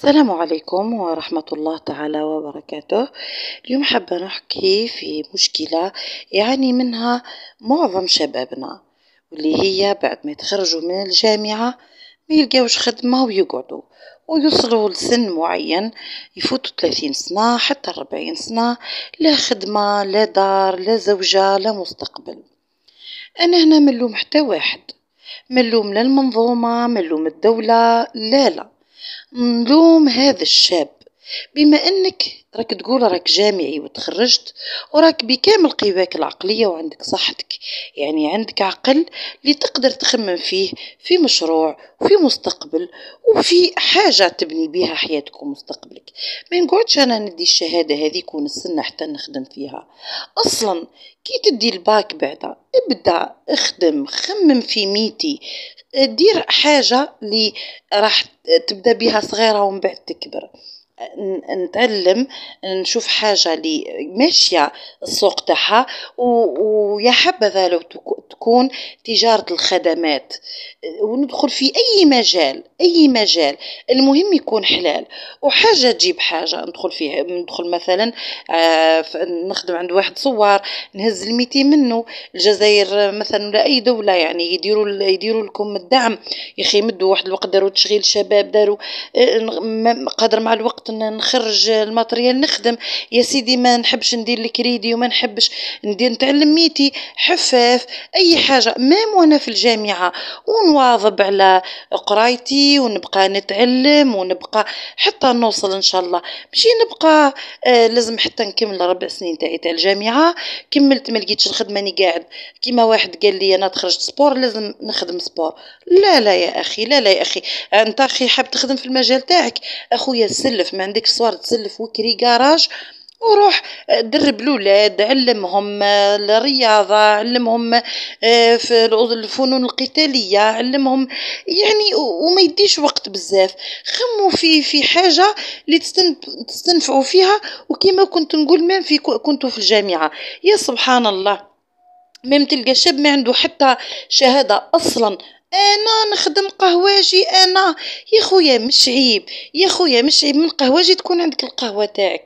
السلام عليكم ورحمة الله تعالى وبركاته. اليوم حابة نحكي في مشكلة يعاني منها معظم شبابنا، واللي هي بعد ما يتخرجوا من الجامعة ما يلقاوش خدمة ويقعدوا ويوصلوا لسن معين، يفوتوا 30 سنة حتى 40 سنة، لا خدمة لا دار لا زوجة لا مستقبل. أنا هنا ملوم حتى واحد، ملوم لا المنظومة ملوم الدولة، لا نلوم هذا الشاب. بما انك راك تقول راك جامعي وتخرجت وراك بكامل قواك العقلية وعندك صحتك، يعني عندك عقل اللي تقدر تخمم فيه في مشروع وفي مستقبل وفي حاجة تبني بها حياتك ومستقبلك. ما نقعدش انا ندي الشهادة هذيك ونستنى حتى نخدم فيها. اصلا كي تدي الباك بعدها ابدأ اخدم، خمم في ميتي، دير حاجة اللي راح تبدا بها صغيرة ومن بعد تكبر. نتعلم، نشوف حاجة اللي ماشية السوق تاعها، ويا حبذا لو تكون تجارة الخدمات، وندخل في أي مجال أي مجال، المهم يكون حلال وحاجة تجيب حاجة ندخل فيها. ندخل مثلا نخدم عند واحد صوار، نهز الميتي منه. الجزائر مثلا ولا أي دولة يعني يديروا لكم الدعم، يخي يمدوا واحد الوقت داروا تشغيل شباب، داروا قادر مع الوقت نخرج الماتريال نخدم. يا سيدي ما نحبش ندير الكريدي وما نحبش ندير نتعلم ميتي حفاف أي حاجة مام وأنا في الجامعة، ونواظب على قرايتي ونبقى نتعلم ونبقى حتى نوصل إن شاء الله. ماشي نبقى لازم حتى نكمل 4 سنين تاع الجامعة، كملت ما لقيتش الخدمة ني قاعد كيما واحد قال لي أنا تخرجت سبور لازم نخدم سبور. لا يا أخي، لا يا أخي، أنت أخي حاب تخدم في المجال تاعك أخويا سلف، ما عندك صوار تسلف وكري جاراج وروح درب الأولاد، علمهم الرياضة، علمهم في الفنون القتالية، علمهم يعني، وما يديش وقت بزاف. خموا في حاجة اللي تستنفعوا فيها. وكما كنت نقول ما في كنتوا في الجامعة، يا سبحان الله ما تلقى شاب ما عنده حتى شهادة أصلا. انا نخدم قهواجي انا، يا خويا مش عيب، يا خويا مش عيب من قهواجي تكون عندك القهوة تاعك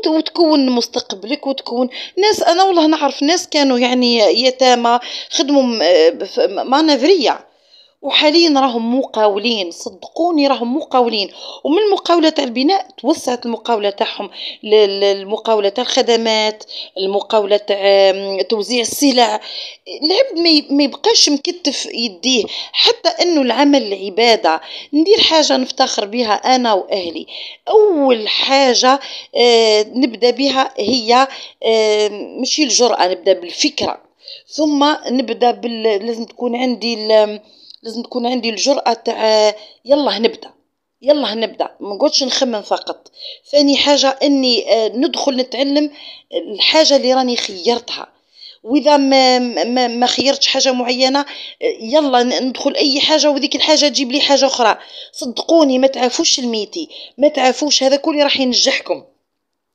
وتكون مستقبلك وتكون ناس. انا والله نعرف ناس كانوا يعني يتامى خدموا مانافرية، وحاليا راهم مقاولين، صدقوني راهم مقاولين. ومن المقاولة تاع البناء توسعت المقاولة تاعهم للمقاولة تاع الخدمات، المقاولة تاع توزيع السلع. العبد ما يبقاش مكتف يديه، حتى انه العمل عبادة. ندير حاجة نفتخر بها انا واهلي. اول حاجة نبدأ بها هي مش الجرأة، نبدأ بالفكرة، ثم نبدأ لازم تكون عندي الجرأة تاع يلا نبدأ ما نقعدش نخمم فقط. ثاني حاجة اني ندخل نتعلم الحاجة اللي راني خيرتها، واذا ما خيرتش حاجة معينة يلا ندخل اي حاجة وذيك الحاجة تجيب لي حاجة اخرى. صدقوني ما تعافوش الميتي، ما تعافوش، هذا كل راح ينجحكم.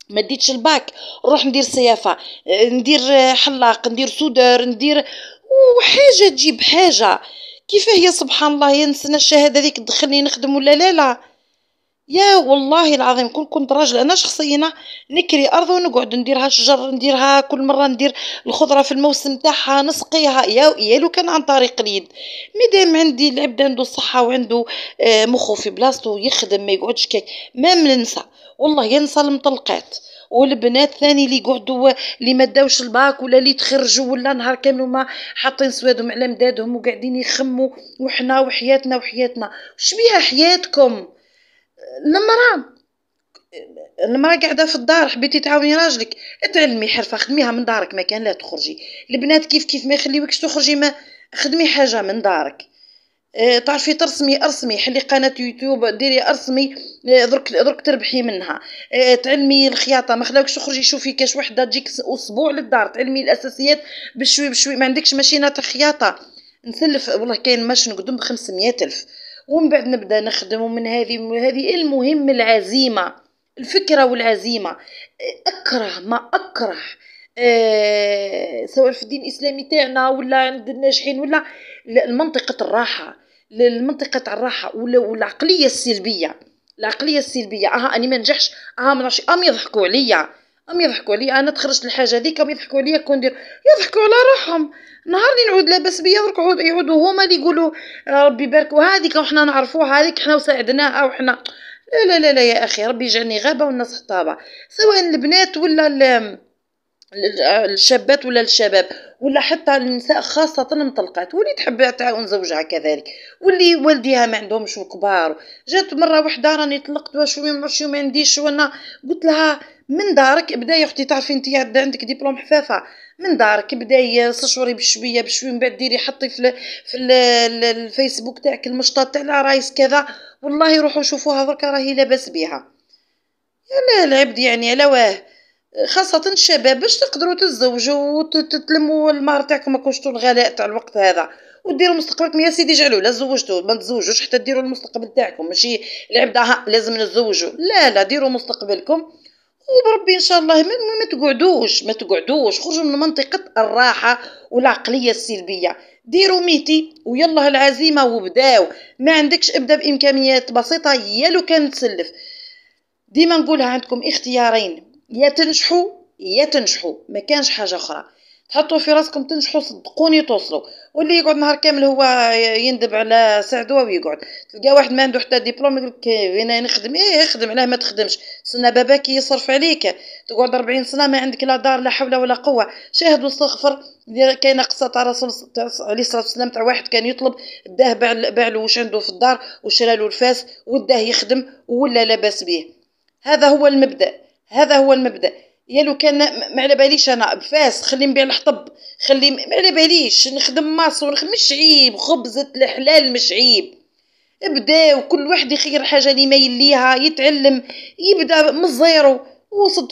ما ديتش الباك نروح ندير سيافة، ندير حلاق، ندير سودر، ندير وحاجة تجيب حاجة. كيفاه يا سبحان الله ينسنا الشهادة ذيك تدخلني نخدم ولا لا. يا والله العظيم كنت راجل انا شخصيا نكري ارض ونقعد نديرها شجر، نديرها كل مره ندير الخضره في الموسم تاعها نسقيها. يا لو كان عن طريق اليد، مادام عندي العبد عنده الصحه وعنده مخه في بلاصتو يخدم ما يقعدش كي ما ننسى. والله ينسى المطلقات والبنات ثاني اللي يقعدوا اللي ما داوش الباك ولا اللي تخرجوا ولا نهار كامل وما حاطين سوادهم على مدادهم وقاعدين يخموا وحنا وحياتنا وش بيها حياتكم. المرأة قاعدة في الدار، حبيتي تعاوني راجلك اتعلمي حرفة خدميها من دارك، ما كان لا تخرجي. البنات كيف ما يخليوكش تخرجي، ما خدمي حاجة من دارك. تعرفي ترسمي ارسمي، حلي قناة يوتيوب ديري ارسمي، درك تربحي منها. تعلمي الخياطة، ما خلاوكش تخرجي شوفي كاش وحدة تجيك اسبوع للدار تعلمي الاساسيات بشوي. ما عندكش ماشينة تاع خياطة نسلف، والله كاين ماشين قدام ب500,000. ومن بعد نبدا نخدم. ومن هذه المهم العزيمة، الفكرة والعزيمة. أكره ما أكره سواء في الدين الإسلامي تاعنا ولا عند الناجحين ولا المنطقة الراحة، المنطقة الراحة والعقلية السلبية. العقليه السلبيه، اني ما نجحش، ما نعرفش، يضحكوا عليا، يضحكوا عليا، انا تخرجت الحاجه هذيك يضحكوا عليا، كون ندير يضحكوا على روحهم. نهار اللي نعود لاباس بيا درك يعودوا هما اللي يقولوا ربي يبارك، وهذيك وحنا نعرفوها، هذيك حنا وساعدناها وحنا. لا لا لا لا يا اخي، ربي يجعلني غابه والناس حطابه، سواء البنات ولا الشابات ولا الشباب، ولا حتى النساء خاصة المطلقات، واللي تحب تعاون زوجها كذلك، واللي والديها ما عندهمش كبار. جات مرة واحدة راني طلقت واش ما عنديش، وانا قلت لها من دارك بدا يا اختي، تعرفي انت عندك دبلوم حفافة، من دارك بداي سشوري بشويه بشويه، من بعد ديري حطي الفيسبوك تاعك المشطات تاع العرايس كذا، والله روحوا شوفوها درك راهي لاباس بها. لا العبد يعني على واه، خاصة الشباب باش تقدروا تتزوجوا وتتلموا المهر تاعكم، ما كوشتوا الغلاء تاع الوقت هذا، وديروا مستقبلكم يا سيدي. جعلوا لا زوجتوا ما تزوجوش حتى ديروا المستقبل تاعكم، ماشي العبد لازم نتزوجوا، لا لا، ديروا مستقبلكم وبربي ان شاء الله. ما تقعدوش، خرجوا من منطقة الراحة والعقلية السلبية، ديروا ميتي ويلا العزيمة وبداو. ما عندكش ابدا بامكانيات بسيطة، يا لو كان تسلف. ديما نقولها عندكم اختيارين، يا تنجحوا يا تنجحوا، ما كانش حاجه اخرى. تحطوا في راسكم تنجحوا صدقوني توصلوا. واللي يقعد نهار كامل هو يندب على سعدوه ويقعد، تلقى واحد ما عنده حتى دبلوم يقول لك وين نخدم، اخدم، علاه ما تخدمش؟ سنة باباك يصرف عليك، تقعد 40 سنه ما عندك لا دار لا حول ولا قوه. شاهد واستغفر. كاينه قصه تاع الرسول عليه الصلاه والسلام، تاع واحد كان يطلب، داه باع له واش عنده في الدار وشرى له الفاس وداه يخدم ولا لاباس به. هذا هو المبدأ، هذا هو المبدأ. يا لو كان ما على باليش انا بفاس، خلي نبيع الحطب، خلي ما على باليش نخدم ماص مش عيب، خبزة الحلال مش عيب. ابدا، وكل واحد يخير حاجه اللي مايل ليها، يتعلم، يبدا من الزيرو وصدق.